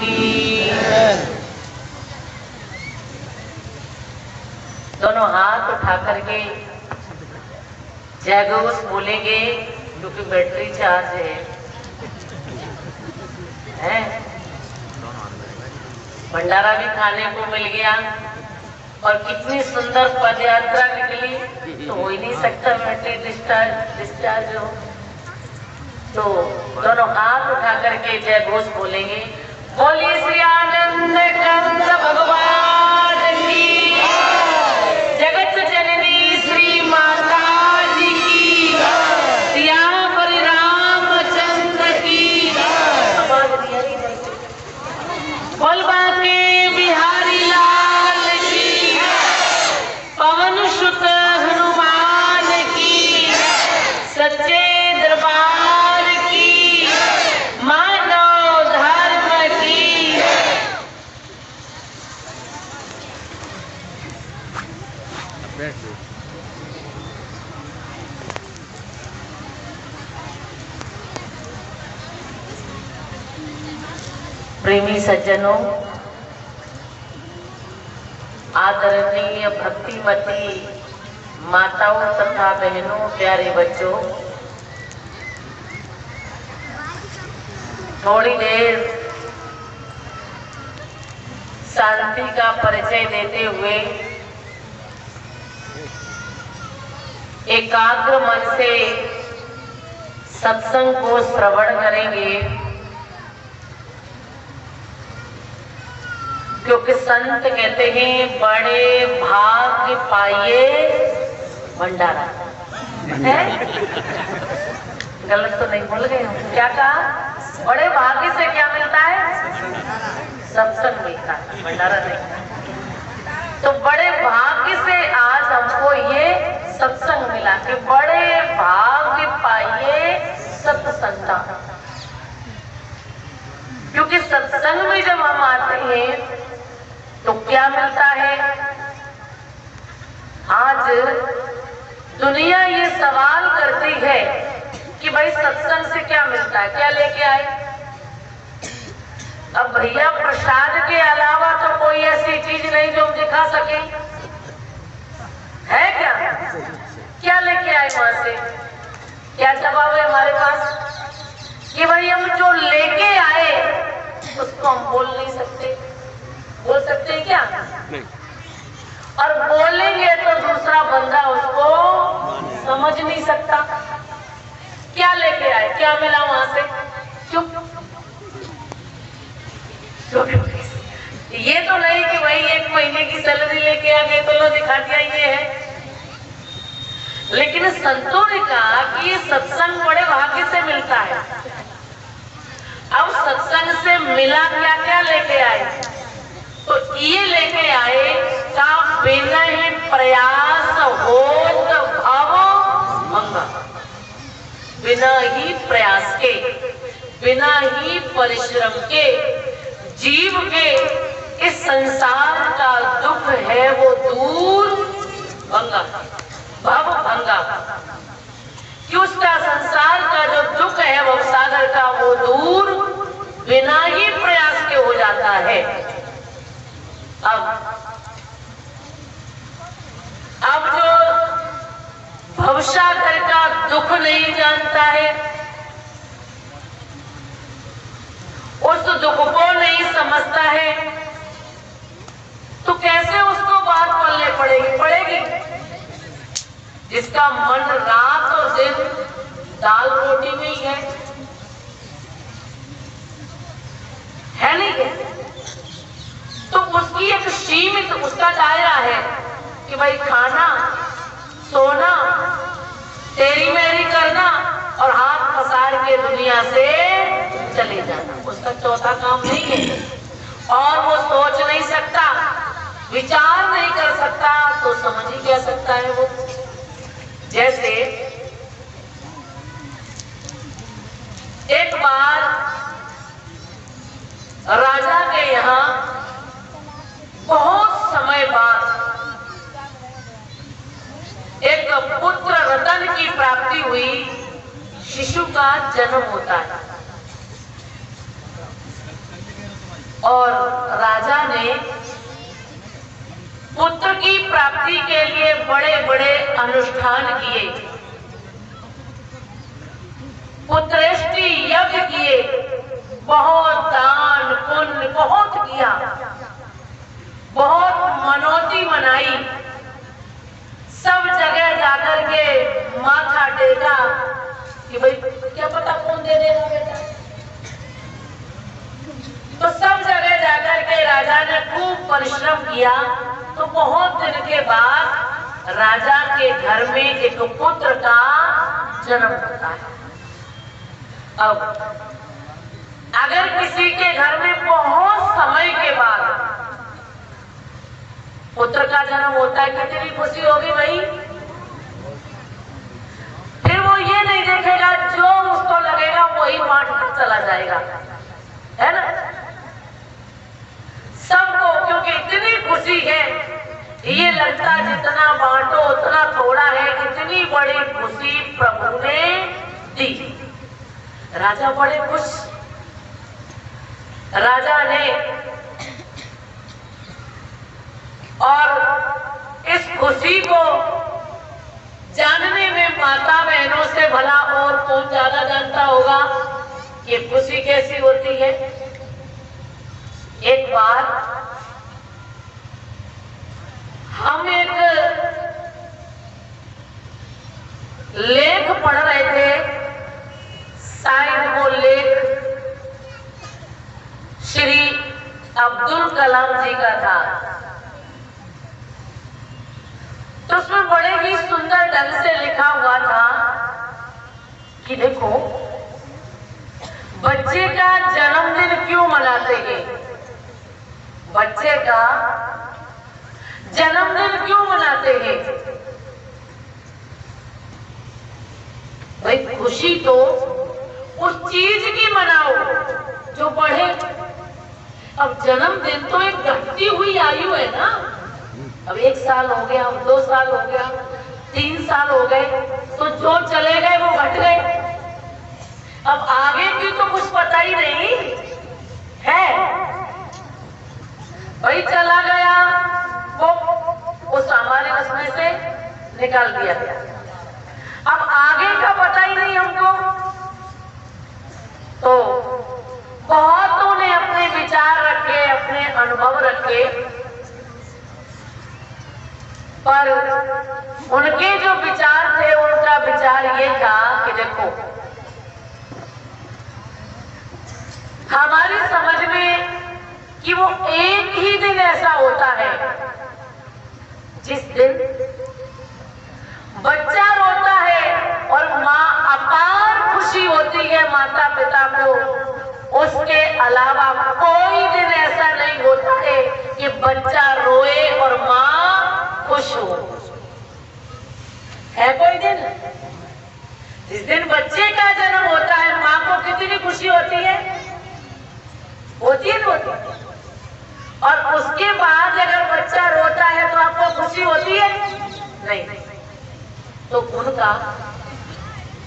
की। दोनों हाथ उठा करके जय घोष बोलेंगे, क्योंकि बैटरी चार्ज है। भंडारा भी खाने को मिल गया और कितनी सुंदर पद यात्रा निकली, तो हो ही नहीं सकता बैटरी डिस्चार्ज हो। तो दोनों हाथ उठा करके जय घोष बोलेंगे, बोलिए श्री आनंद कंद भगवान की, जगत जननी श्री माता जी की, सियावर रामचंद्र की, बोलबा के बिहारी लाल की, पवन सुत हनुमान की, सच्चे दरबार की, मानव धर्म की। प्रेमी सज्जनों, आदरणीय भक्तिमती माताओं तथा बहनों, प्यारे बच्चों, थोड़ी देर शांति का परिचय देते हुए एकाग्र मन से सत्संग को श्रवण करेंगे, क्योंकि संत कहते हैं बड़े भाग्य पाइए भंडारा। गलत तो नहीं बोल गए? क्या कहा? बड़े भाग्य से क्या मिलता है? सत्संग मिलता है, भंडारा नहीं। तो बड़े भाग्य से आज हमको ये सत्संग मिला कि बड़े भाग्य पाइए सत्संगा। क्योंकि सत्संग में जब हम आते हैं तो क्या मिलता है? आज दुनिया ये सवाल करती है कि भाई सत्संग से क्या मिलता है, क्या लेके आए? अब भैया प्रसाद के अलावा तो कोई ऐसी चीज नहीं जो दिखा सके, है क्या? क्या लेके आए वहां से? क्या जवाब है हमारे पास कि भाई हम जो लेके आए उसको हम बोल नहीं सकते। बोल सकते हैं क्या? नहीं। और बोलेंगे तो दूसरा बंदा उसको समझ नहीं सकता। क्या लेके आए, क्या मिला वहां से? चुप। ये तो नहीं कि भाई 1 महीने की सैलरी लेके आ गए तो लो दिखा दिया ये है। लेकिन संतों ने कहा कि ये सत्संग बड़े भाग्य से मिलता है। अब सत्संग से मिला क्या क्या लेके आए? तो ये लेके आए का बिना ही प्रयास होत भव भंगा। बिना ही प्रयास के, बिना ही परिश्रम के जीव के इस संसार का दुख है वो दूर भंगा, भव भंगा। कि उसका संसार का जो दुख है वो सागर का वो दूर बिना ही प्रयास के हो जाता है। अब जो भवसागर का दुख नहीं जानता है, उस दुख को नहीं समझता है, तो कैसे उसको बात बोलने पड़ेगी? जिसका मन रात और दिन दाल रोटी में ही है नहीं है? तो उसकी एक सीमित उसका दायरा है कि भाई खाना, सोना, तेरी मेरी करना और हाथ पसार के दुनिया से चले जाना। उसका चौथा काम नहीं है। और वो सोच नहीं सकता, विचार नहीं कर सकता, तो समझ ही क्या सकता है वो? जैसे एक बार राजा के यहाँ बहुत समय बाद एक पुत्र रतन की प्राप्ति हुई, शिशु का जन्म होता है। और राजा ने पुत्र की प्राप्ति के लिए बड़े बड़े अनुष्ठान किए, पुत्रेष्टि यज्ञ किए, बहुत दान पुण्य बहुत किया, बहुत मनौती मनाई, सब जगह जाकर के माथा टेका कि भाई क्या पता कौन दे देगा बेटा। तो सब जगह जाकर के राजा ने खूब परिश्रम किया। तो बहुत दिन के बाद राजा के घर में एक पुत्र का जन्म होता है। अब अगर किसी के घर में बहुत समय के बाद पुत्र का जन्म होता है, कितनी खुशी होगी भाई। फिर वो ये नहीं देखेगा जो उसको लगेगा वही बांटता चला जाएगा, है ना, सबको, क्योंकि इतनी खुशी है। ये लगता जितना बांटो उतना थोड़ा है, इतनी बड़ी खुशी प्रभु ने दी। राजा बड़े खुश। राजा ने और इस खुशी को जानने में माता बहनों से भला और कौन ज्यादा जानता होगा ये खुशी कैसी होती है। एक बार हम एक लेख पढ़ रहे थे, शायद वो लेख श्री अब्दुल कलाम जी का था। तो उसमें बड़े ही सुंदर ढंग से लिखा हुआ था कि देखो बच्चे का जन्मदिन क्यों मनाते हैं, बच्चे का जन्मदिन क्यों मनाते हैं। भाई खुशी तो उस चीज की मनाओ जो बढ़े। अब जन्मदिन तो एक घटती हुई आयु है ना। अब 1 साल हो गया, 2 साल हो गया, 3 साल हो गए, तो जो चले गए वो घट गए। अब आगे की तो कुछ पता ही नहीं है। भाई चला गया वो सामान्य उसमें से निकाल दिया गया। अब आगे का पता ही नहीं हमको। तो बहुतों ने अपने विचार रखे, अपने अनुभव रखे, पर उनके जो विचार थे उनका विचार ये था कि देखो हमारी समझ में कि वो एक ही दिन ऐसा होता है जिस दिन बच्चा रोता है और माँ अपार खुशी होती है माता पिता को। उसके अलावा कोई दिन ऐसा नहीं होता है कि बच्चा रोए और माँ खुश हो। है कोई दिन? जिस दिन बच्चे का जन्म होता है माँ को कितनी खुशी होती है, होती है ना, होती है। और उसके बाद अगर बच्चा रोता है तो आपको खुशी होती है? नहीं। तो उनका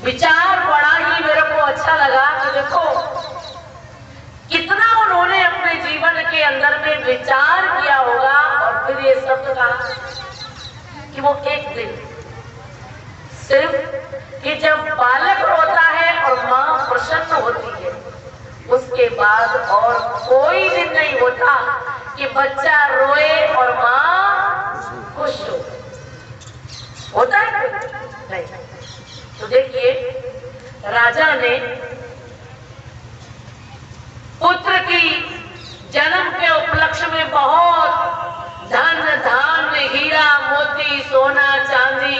विचार बड़ा ही मेरे को अच्छा लगा कि देखो कितना उन्होंने अपने जीवन के अंदर में विचार किया होगा और फिर ये शब्द कहा कि वो एक दिन सिर्फ कि जब बालक रोता है और माँ प्रसन्न होती है, उसके बाद और कोई दिन नहीं होता कि बच्चा रोए और माँ खुश हो। होता है नहीं? तो देखिए राजा ने पुत्र की जन्म के उपलक्ष्य में बहुत धन धान्य, हीरा मोती, सोना चांदी,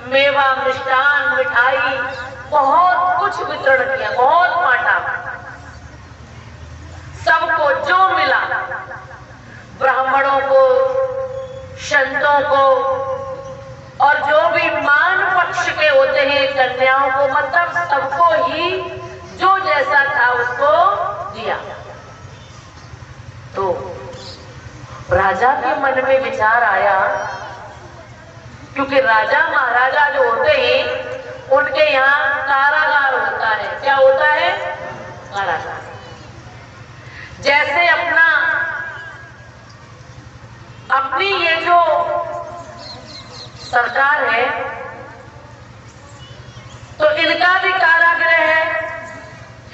मेवा, मिष्ठान, मिठाई, बहुत कुछ वितरण किया, बहुत बांटा। सबको जो मिला, ब्राह्मणों को, संतों को, और जो भी मान पक्ष के होते हैं कन्याओं को, मतलब सबको ही जो जैसा था उसको दिया। तो राजा के मन में विचार आया, क्योंकि राजा महाराजा जो होते हैं उनके यहाँ कारागार होता है। क्या होता है? कारागार। जैसे अपना सरकार है तो इनका भी कारागृह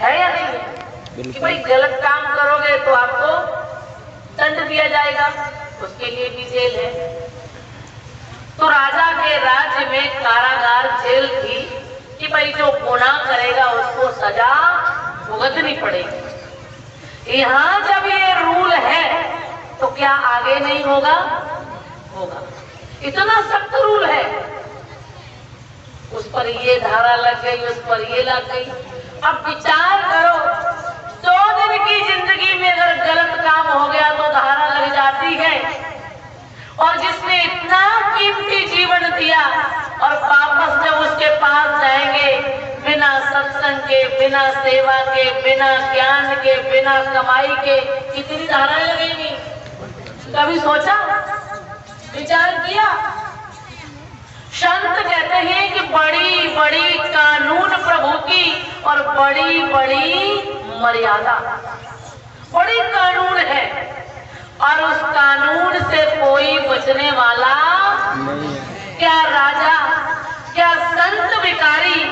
है या नहीं है कि भाई गलत काम करोगे तो आपको दंड दिया जाएगा, उसके लिए भी जेल है। तो राजा के राज्य में कारागार जेल थी कि भाई जो गुनाह करेगा उसको सजा भुगतनी पड़ेगी। यहाँ जब ये रूल है तो क्या आगे नहीं होगा? होगा। इतना सख्त रूल है, उस पर ये धारा लग गई, उस पर ये लग गई। अब विचार करो, 100 दिन की जिंदगी में अगर गलत काम हो गया तो धारा लग जाती है, और जिसने इतना कीमती जीवन दिया और वापस जब उसके पास जाएंगे बिना सत्संग के, बिना सेवा के, बिना ज्ञान के, बिना कमाई के, कितनी धाराएं लगेंगी? कभी सोचा, विचार किया? संत कहते हैं कि बड़ी बड़ी कानून प्रभु की और बड़ी बड़ी मर्यादा, बड़ी कानून है और उस कानून से कोई बचने वाला नहीं। क्या राजा, क्या संत भिखारी,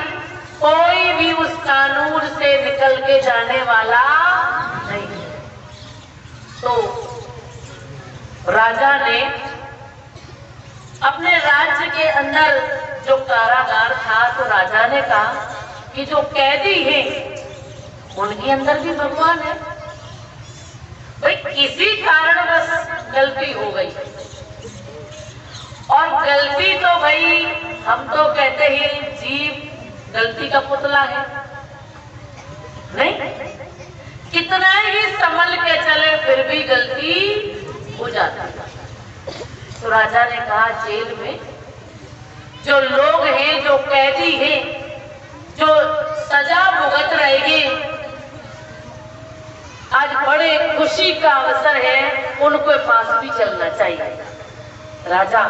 कोई भी उस कानून से निकल के जाने वाला नहीं। तो राजा ने अपने राज्य के अंदर जो कारागार था, तो राजा ने कहा कि जो कैदी हैं उनके अंदर भी भगवान है। भाई किसी कारणवश गलती हो गई, और गलती तो भाई हम तो कहते हैं जीव गलती का पुतला है, नहीं? कितना ही संभल के चले फिर भी गलती हो जाती है। तो राजा ने कहा जेल में जो लोग हैं, जो कैदी हैं, जो सजा भुगत रहेंगे, आज बड़े खुशी का अवसर है, उनको पास भी चलना चाहिए। राजा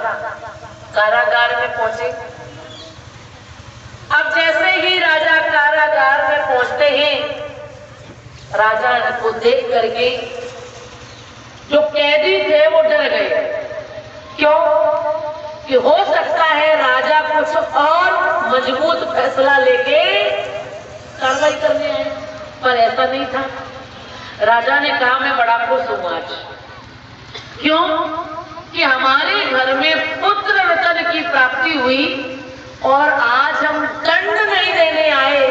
कारागार में पहुंचे। अब जैसे ही राजा कारागार में पहुंचते हैं, राजा को देख करके जो कैदी थे वो डर गए। क्यों? कि हो सकता है राजा कुछ और मजबूत फैसला लेके कार्रवाई करने आए, पर ऐसा नहीं था। राजा ने कहा मैं बड़ा खुश हूं आज। क्यों? कि हमारे घर में पुत्र रत्न की प्राप्ति हुई और आज हम दंड नहीं देने आए,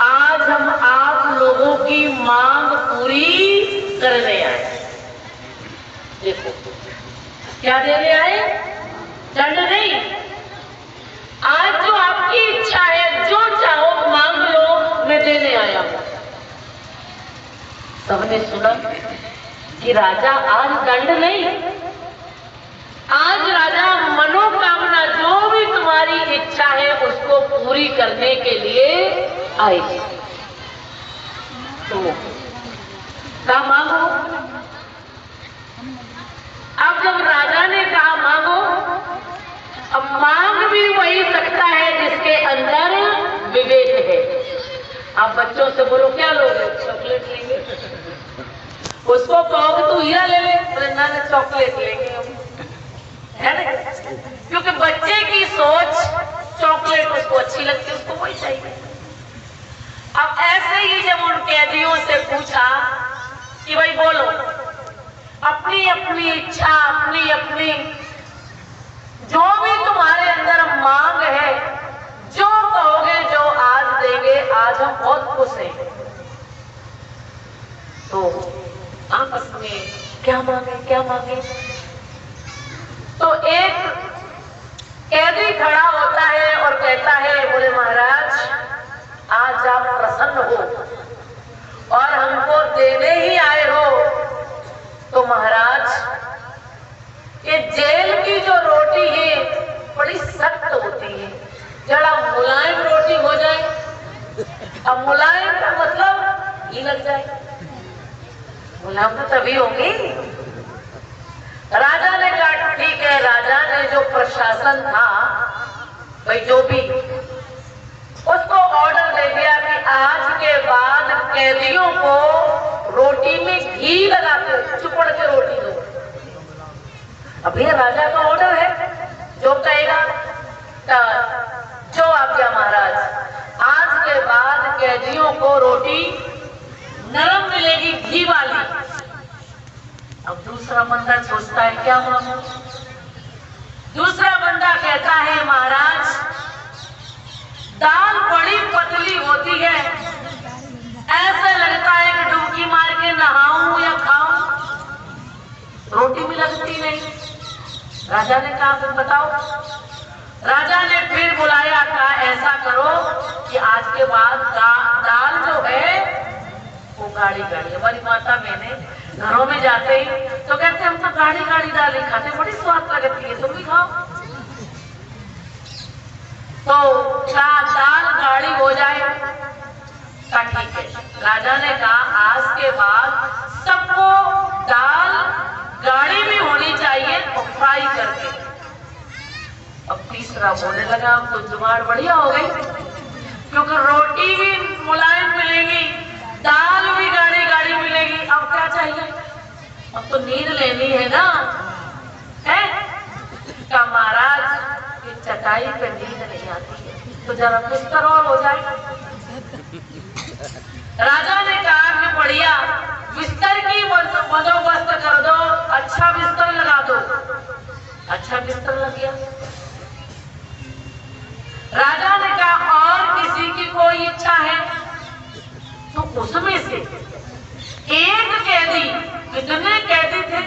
आज हम आप लोगों की मांग पूरी करने आए। देखो क्या देने आए? दंड नहीं। आज जो आपकी इच्छा है, जो चाहो मांग लो, मैं देने आया हूं। सबने सुना कि राजा आज दंड नहीं, आज राजा मनोकामना जो भी तुम्हारी इच्छा है उसको पूरी करने के लिए आए। तो क्या मांगो? अब जब राजा ने कहा मांगो, अब मांग भी वही सकता है जिसके अंदर विवेक है। आप बच्चों से बोलो क्या लोगे? चॉकलेट लेंगे। उसको कहोगे तू हीरा ले ले, बोले ना ना चॉकलेट लेंगे हम, है ना? क्योंकि बच्चे की सोच चॉकलेट उसको अच्छी लगती है, उसको वही चाहिए। अब ऐसे ही जब उन कैदियों से पूछा कि भाई बोलो अपनी अपनी इच्छा, अपनी अपनी जो भी तुम्हारे अंदर मांग है, जो कहोगे, जो आज देंगे, आज हम बहुत खुश हैं। तो आपस में क्या मांगे, क्या मांगे? तो एक कैदी खड़ा होता है और कहता है, बोले महाराज आज आप प्रसन्न हो और हमको देने ही आए हो, तो महाराज ये जेल की जो रोटी है बड़ी सख्त होती है, जरा मुलायम रोटी हो जाए। अब मुलायम का मतलब घी लग जाए, मुलायम तो तभी होगी। राजा ने कहा ठीक है। राजा ने जो प्रशासन था भाई, जो भी, उसको ऑर्डर दे दिया कि आज के बाद कैदियों को रोटी में घी लगा के चुपड़ के रोटी दो। अब ये राजा का ऑर्डर है, जो कहेगा रोटी नरम मिलेगी, घी वाली। अब दूसरा बंदा सोचता है क्या मांगू। दूसरा बंदा कहता है महाराज दाल बड़ी पतली होती है, ऐसा लगता है कि डुबकी मार के नहाऊं या खाऊं, रोटी भी लगती नहीं। राजा ने कहा फिर बताओ। राजा ने फिर बुलाया, कहा ऐसा करो कि आज के बाद दाल जो है वो गाढ़ी गाढ़ी। हमारी माता मैंने घरों में जाते ही तो कहते हम तो गाढ़ी गाढ़ी दाल ही खाते, बड़ी स्वाद लगती है, तुम भी खाओ। तो क्या दाल गाढ़ी हो जाए? ठीक है। राजा ने कहा आज के बाद सबको दाल गाढ़ी भी होनी चाहिए और फ्राई करके। अब तीसरा बोलने लगा अब तो जुगाड़ बढ़िया हो गई, क्योंकि रोटी भी मुलायम मिलेगी, दाल भी गाढ़ी गाढ़ी मिलेगी, अब क्या चाहिए? अब तो नींद लेनी है ना, है? का महाराज ये चटाई पे नींद नहीं आती है, तो जरा बिस्तर और हो जाए। राजा ने कहा कि बढ़िया बिस्तर की बंदोबस्त कर दो, अच्छा बिस्तर लगा दो। अच्छा बिस्तर लग गया। राजा ने कहा और किसी की कोई इच्छा है? तो उसमें से एक कैदी, कितने कैदी थे?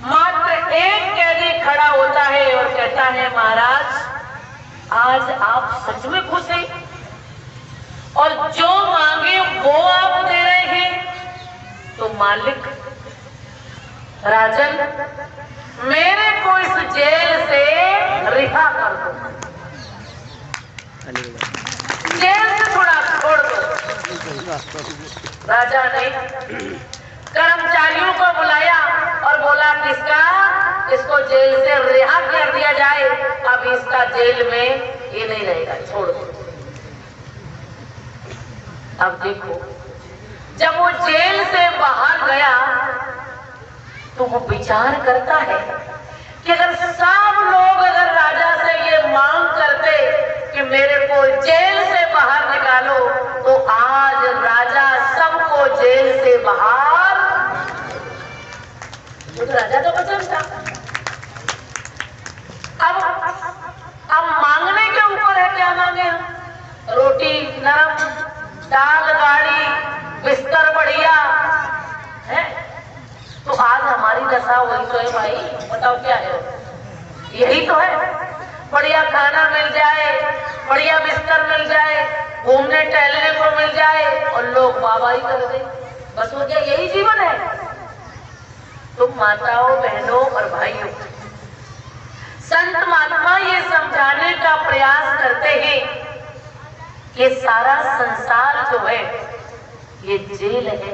मात्र एक कैदी खड़ा होता है और कहता है महाराज आज आप सच में खुश हैं और जो मांगे वो आप दे रहे हैं। तो मालिक राजन मेरे को इस जेल से रिहा कर दो, जेल से थोड़ा छोड़ दो। राजा ने कर्मचारियों को बुलाया और बोला इसको जेल से रिहा कर दिया जाए, अब इसका जेल में ये नहीं रहेगा, छोड़ दो। अब देखो जब वो जेल से बाहर गया तो वो विचार करता है कि अगर सब लोग अगर राजा से ये मांग करते कि मेरे को जेल से बाहर निकालो, तो आज राजा सबको जेल से बाहर, तो राजा तो वचन था। अब मांगने के ऊपर है, क्या मांगे हम? रोटी नरम, दाल गाढ़ी, बिस्तर बढ़िया है। तो आज हमारी दशा वही तो है भाई, बताओ क्या है? यही तो है, बढ़िया खाना मिल जाए, बढ़िया बिस्तर मिल जाए, घूमने टहलने को मिल जाए और लोग वाहवाही कर दे, बस हो गया, यही जीवन है। तुम माताओं बहनों और भाइयों, संत महात्मा ये समझाने का प्रयास करते हैं कि सारा संसार जो है ये जेल है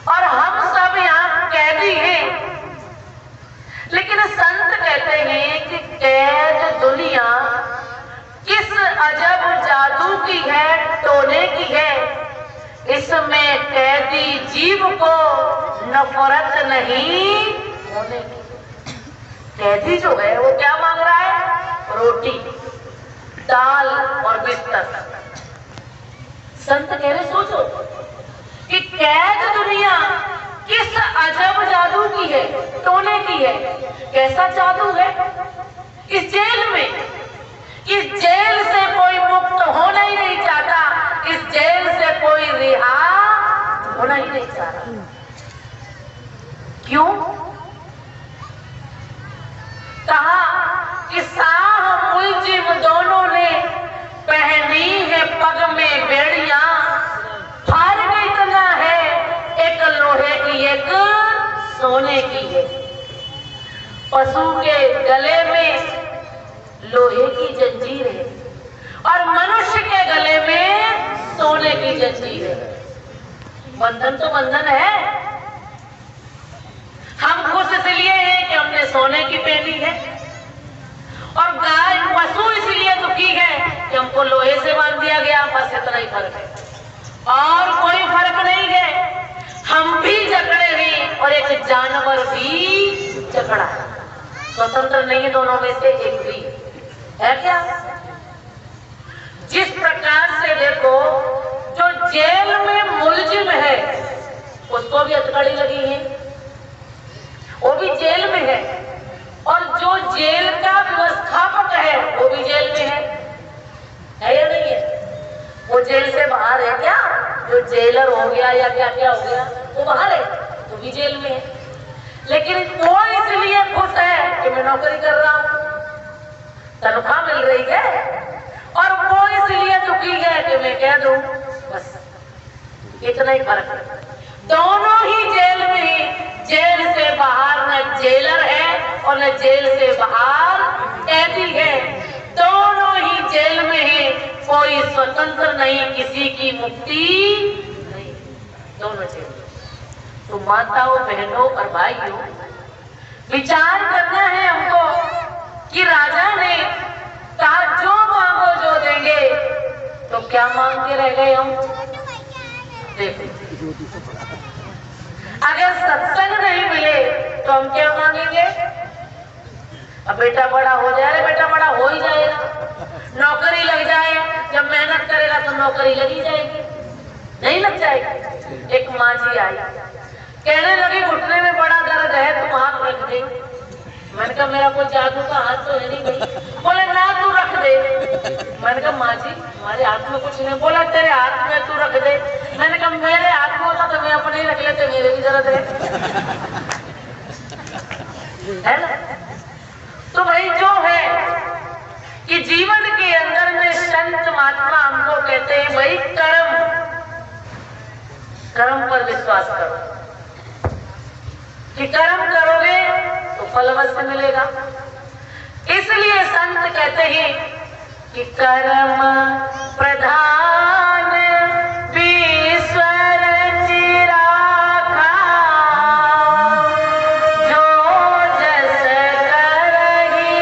और हम सब यहाँ कैदी हैं। लेकिन संत कहते हैं कि कैद दुनिया किस अजब जादू की है, टोने की है, इसमें कैदी जीव को नफरत नहीं होने की। कैदी जो है वो क्या मांग रहा है? रोटी, दाल और बिस्तर। संत कह रहे सोचो कि कैद दुनिया किस अजब जादू की है, टोने की है। कैसा जादू है इस जेल में? इस जेल से कोई मुक्त होना ही नहीं चाहता, इस जेल से कोई रिहा होना ही नहीं चाहता। क्यों? कहा कि साह मुलजिम दोनों ने पहनी है पग में बेड़ियां, फर्क इतना है एक लोहे की एक सोने की है। पशु के गले में लोहे की जंजीर है और मनुष्य के गले में सोने की जंजीर है। बंधन तो बंधन है। हम खुश इसलिए हैं कि हमने सोने की पहनी है और गाय पशु इसलिए दुखी है कि हमको लोहे से बांध दिया गया। बस इतना ही फर्क है और कोई फर्क नहीं है। हम भी जकड़े हैं और एक जानवर भी जकड़ा है, स्वतंत्र नहीं है दोनों में से एक भी है। क्या जिस प्रकार से देखो जो जेल में मुलजिम है उसको भी हथकड़ी लगी है, वो भी जेल में है, और जो जेल का व्यवस्थापक है वो भी जेल में है या नहीं है? वो जेल से बाहर है क्या? जो जेलर हो गया या क्या क्या हो गया वो बाहर है, वो भी जेल में है। लेकिन वो इसलिए खुश है कि मैं नौकरी कर रहा हूं, तनख्वाह मिल रही है, और वो इसलिए दुखी है कि मैं कह दूं, बस इतना ही फर्क है। दोनों ही जेल में ही, जेल से बाहर न जेलर है और न जेल से बाहर कैदी है, दोनों ही जेल में ही, कोई स्वतंत्र नहीं, किसी की मुक्ति नहीं, दोनों जेल। तो माताओं, बहनों और भाइयों, विचार करना है हमको कि राजा ने कहा जो मांगो जो देंगे, तो क्या मांग के रह गए हम? देखो, अगर सत्संग नहीं मिले तो हम क्या मांगेंगे? अब बेटा बड़ा हो जाए, अरे बेटा बड़ा हो ही जाएगा, नौकरी लग जाए, जब मेहनत करेगा तो नौकरी लगी जाएगी, नहीं लग जाएगी। एक माँ जी आई, कहने लगी घुटने में बड़ा दर्द है, तुम हाथ रख दे। मैंने कहा मेरा कोई जादू का हाथ तो है नहीं भाई। बोले ना तू रख दे। मैंने कहा माँ जी हमारे हाथ में कुछ नहीं। बोला तेरे हाथ में तू रख दे। मैंने कहा मेरे हाथ में होता तो मैं अपने ही रख लेते, मेरे भी जरूरत है ना। तो भाई जो है कि जीवन के अंदर में संत महात्मा हमको कहते हैं भाई कर्म पर विश्वास करो कि कर्म करोगे तो फल अवश्य मिलेगा। इसलिए संत कहते हैं कि कर्म प्रधान ईश्वर चिराखा, जो जस करहि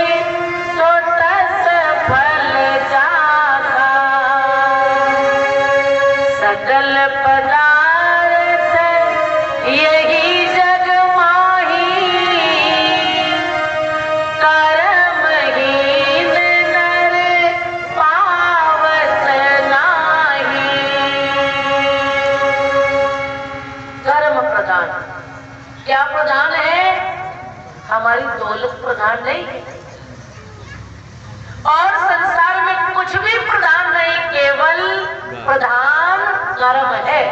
सो तस फल जाखा, सकल पदार्थ यही जग माही, कर्महीन नर पावत नाही। कर्म प्रधान, क्या प्रधान है? हमारी दौलत प्रधान नहीं है, और संसार में कुछ भी प्रधान नहीं, केवल प्रधान कर्म है।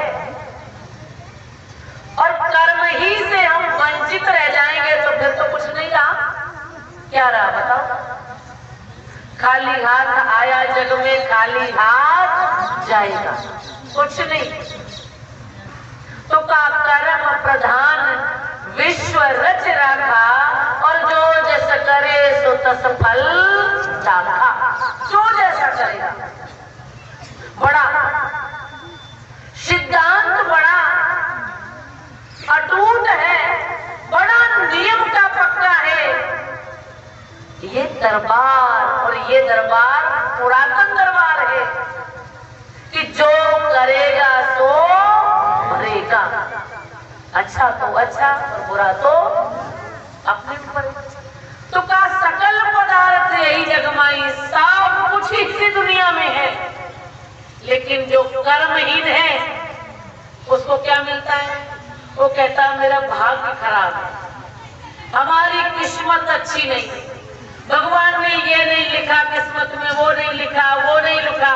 और कर्म ही से हम वंचित रह जाएंगे तो फिर तो कुछ नहीं रहा। क्या रहा बताओ? खाली हाथ आया जग में, खाली हाथ जाएगा, कुछ नहीं। तो का कर्म प्रधान विश्व रच रखा, और जो जैसा करे सो तस फल चाखा। जो जैसा करेगा, बड़ा सिद्धांत, बड़ा अटूट है, बड़ा नियम का पक्का है ये दरबार। और ये दरबार पुरातन दरबार है कि जो करेगा सो भरेगा, अच्छा तो अच्छा और बुरा तो अपने ऊपर। तो का सकल पदार्थ यही जगमाई, सब कुछ इसी दुनिया में है, लेकिन जो कर्महीन है उसको क्या मिलता है? वो कहता है मेरा भाग्य खराब है, हमारी किस्मत अच्छी नहीं, भगवान ने ये नहीं लिखा किस्मत में, वो नहीं लिखा, वो नहीं लिखा।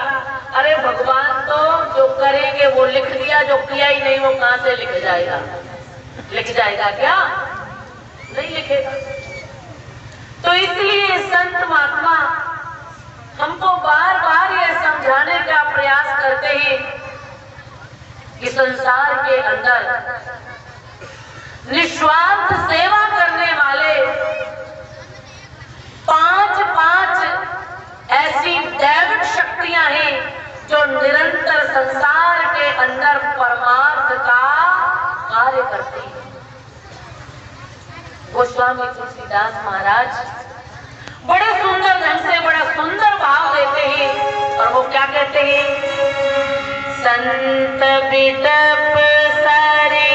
अरे भगवान तो जो करेंगे वो लिख दिया, जो किया ही नहीं वो कहां से लिख जाएगा? लिख जाएगा क्या? नहीं लिखेगा। तो इसलिए संत महात्मा हमको बार बार ये समझाने का प्रयास करते हैं कि संसार के अंदर निस्वार्थ सेवा करने वाले 5 ऐसी दैविक शक्तियां हैं जो निरंतर संसार के अंदर परमार्थ का कार्य करती है। गोस्वामी तुलसीदास महाराज बड़े सुंदर ढंग से बड़ा सुंदर भाव देते हैं, और वो क्या कहते हैं? संत बिटप सरी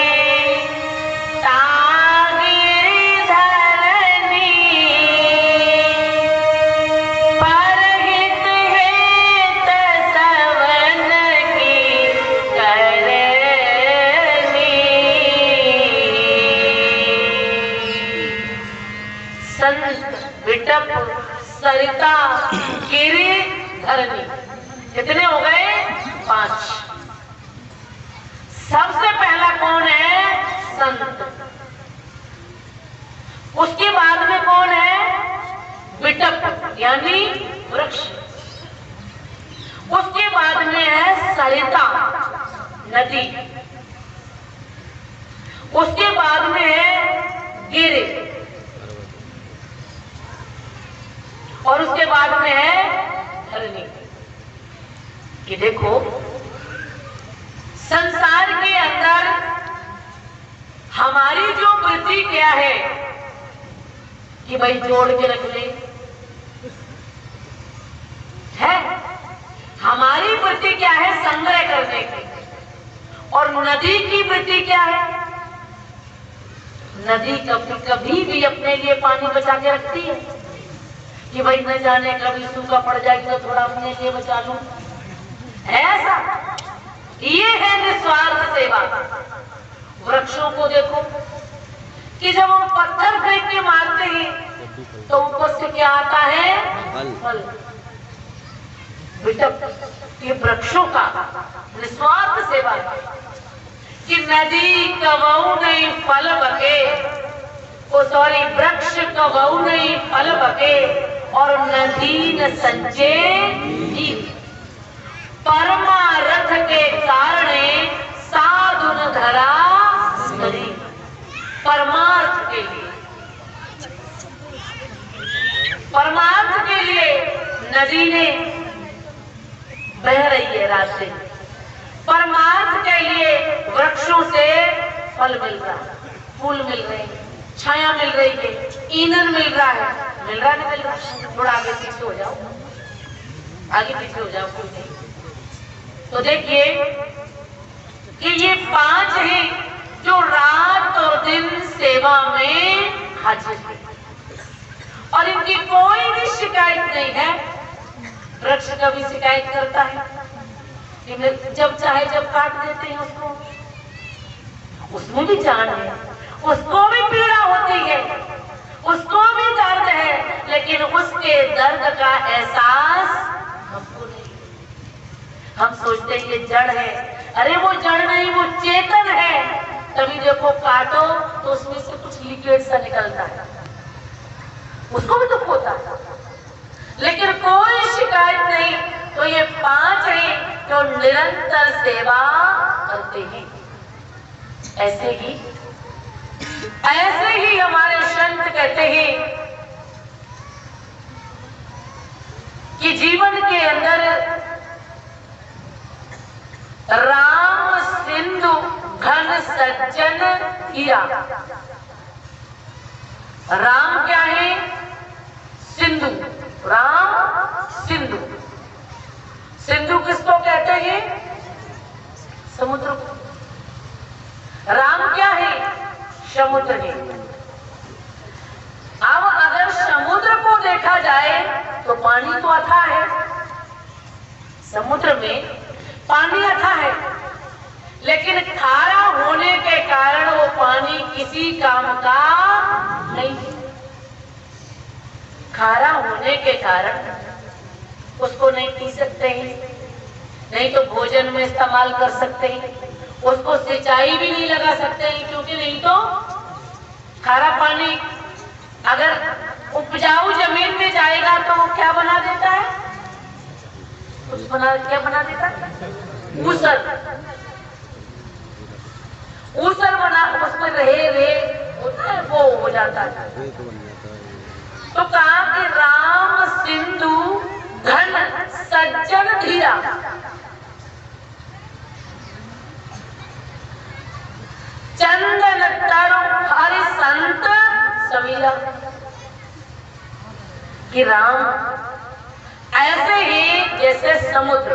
बिटप, सरिता, गिरि, धरणी। कितने हो गए? 5। सबसे पहला कौन है? संत। उसके बाद में कौन है? बिटप यानी वृक्ष। उसके बाद में है सरिता नदी। उसके बाद में है गिरि और उसके बाद में है धरणी। कि देखो संसार के अंदर हमारी जो वृत्ति क्या है कि भाई जोड़ के रख ले, है हमारी वृत्ति क्या है? संग्रह करने की। और नदी की वृत्ति क्या है? नदी कभी कभी भी अपने लिए पानी बचा के रखती है कि भाई न जाने कभी सूखा पड़ जाएगी तो थोड़ा अपने लिए बचा लूं। ऐसा ये है निस्वार्थ सेवा। वृक्षों को देखो कि जब हम पत्थर फेंक के मारते हैं तो ऊपर से क्या आता है? फल। ये वृक्षों का निस्वार्थ सेवा कि नदी कबहू नहीं फल बके, वृक्ष कबहू नहीं फल बके और नदी न संचे जीव। परमारथ के कारण साधु न धरा नदी। परमार्थ के लिए, परमार्थ के लिए नदी ने बह रही है रास्ते। परमार्थ के लिए वृक्षों से फल मिल रहा है, फूल मिल रहे हैं, छाया मिल रही है, ईंधन मिल रहा है। मिल रहा नहीं मिल रहा? थोड़ा आगे पीछे हो जाओ, आगे पीछे हो जाओ। कोई नहीं तो देखिए कि ये 5 ही जो रात और दिन सेवा में हाजिर है और इनकी कोई भी शिकायत नहीं है। वृक्ष का भी शिकायत करता है कि जब चाहे जब काट देते हैं उसको, उसमें भी जान है, उसको भी पीड़ा होती है, उसको भी दर्द है, लेकिन उसके दर्द का एहसास हमको नहीं। हम सोचते हैं ये जड़ है, अरे वो जड़ नहीं, वो चेतन है। तभी देखो काटो तो उसमें से कुछ लिक्विड सा निकलता है, उसको भी दुख होता है, लेकिन कोई शिकायत नहीं। तो ये 5 हैं जो निरंतर सेवा करते हैं। ऐसे ही हमारे संत कहते हैं कि जीवन के अंदर राम सिंधु घन सज्जन हीरा। राम क्या है? सिंधु। राम सिंधु। सिंधु किसको कहते हैं? समुद्र को। राम क्या है? समुद्र है। अब अगर समुद्र को देखा जाए तो पानी तो अथाह है, समुद्र में पानी अथाह है, लेकिन खारा होने के कारण वो पानी किसी काम का नहीं है। खारा होने के कारण उसको नहीं पी सकते हैं, नहीं तो भोजन में इस्तेमाल कर सकते हैं, उसको सिंचाई भी नहीं लगा सकते हैं, क्योंकि नहीं तो खारा पानी अगर उपजाऊ जमीन में जाएगा तो वो क्या बना देता है? क्या बना देता है? ऊसर बना, उसमें रहे होता है, वो हो जाता है। तो कहा कि राम सिंधु घन सज्जन धीरा। चंदन तरु हरि संत समीरा। कि राम ऐसे ही जैसे समुद्र।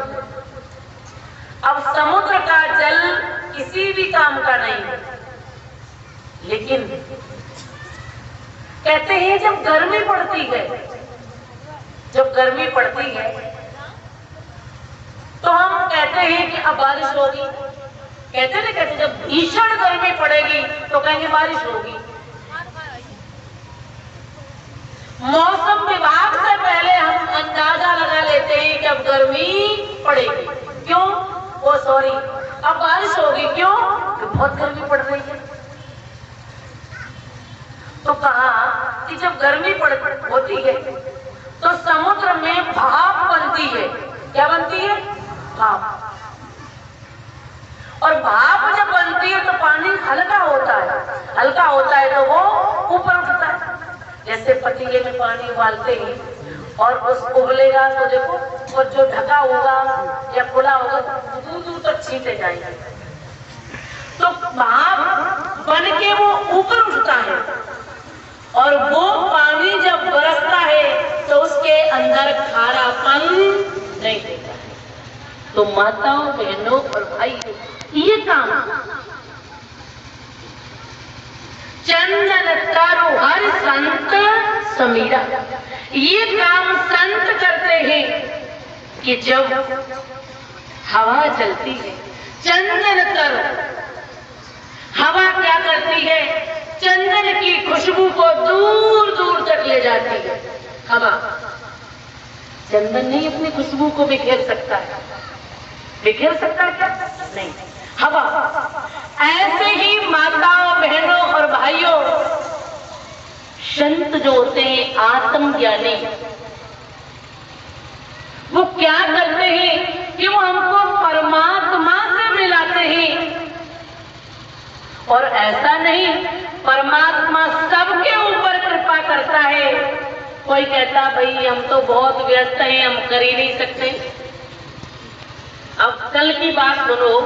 अब समुद्र का जल किसी भी काम का नहीं है, लेकिन कहते हैं जब गर्मी पड़ती है, जब गर्मी पड़ती है तो हम कहते हैं कि अब बारिश होगी। कहते नहीं कहते, जब भीषण गर्मी पड़ेगी तो कहेंगे बारिश होगी। मौसम विभाग से पहले हम अंदाजा लगा लेते हैं कि अब गर्मी पड़ेगी। क्यों? वो सॉरी, अब बारिश होगी। क्यों? बहुत गर्मी पड़ रही है। तो कहा कि जब गर्मी होती है तो समुद्र में भाप बनती है। क्या बनती है? भाप। और भाप जब बनती है तो पानी हल्का होता है। हल्का होता है तो वो ऊपर उठता है। जैसे पतीले में पानी उबालते हैं और उस उबलेगा तो देखो वो जो ढका होगा या खुला होगा तो दूर दूर तक छींटे जाएंगे। तो भाप बन के वो ऊपर उठता है और वो पानी जब बरसता है तो उसके अंदर खारापन नहीं देता है। तो माताओं, बहनों और भाई, ये काम चंदन तरु हर संत समीरा, ये काम संत करते हैं कि जब हवा चलती है, चंदन तरु हवा क्या करती है? चंदन की खुशबू को दूर दूर तक ले जाती है। हवा, चंदन नहीं अपनी खुशबू को बिखेर सकता है। बिखेर सकता है क्या? नहीं। हवा। ऐसे ही माताओं, बहनों और भाइयों, संत जो होते हैं आत्मज्ञानी, वो क्या करते हैं कि वो हमको परमात्मा से मिलाते हैं। और ऐसा नहीं, परमात्मा सबके ऊपर कृपा करता है। कोई कहता भाई हम तो बहुत व्यस्त हैं, हम कर ही नहीं सकते। अब कल की बात सुनो।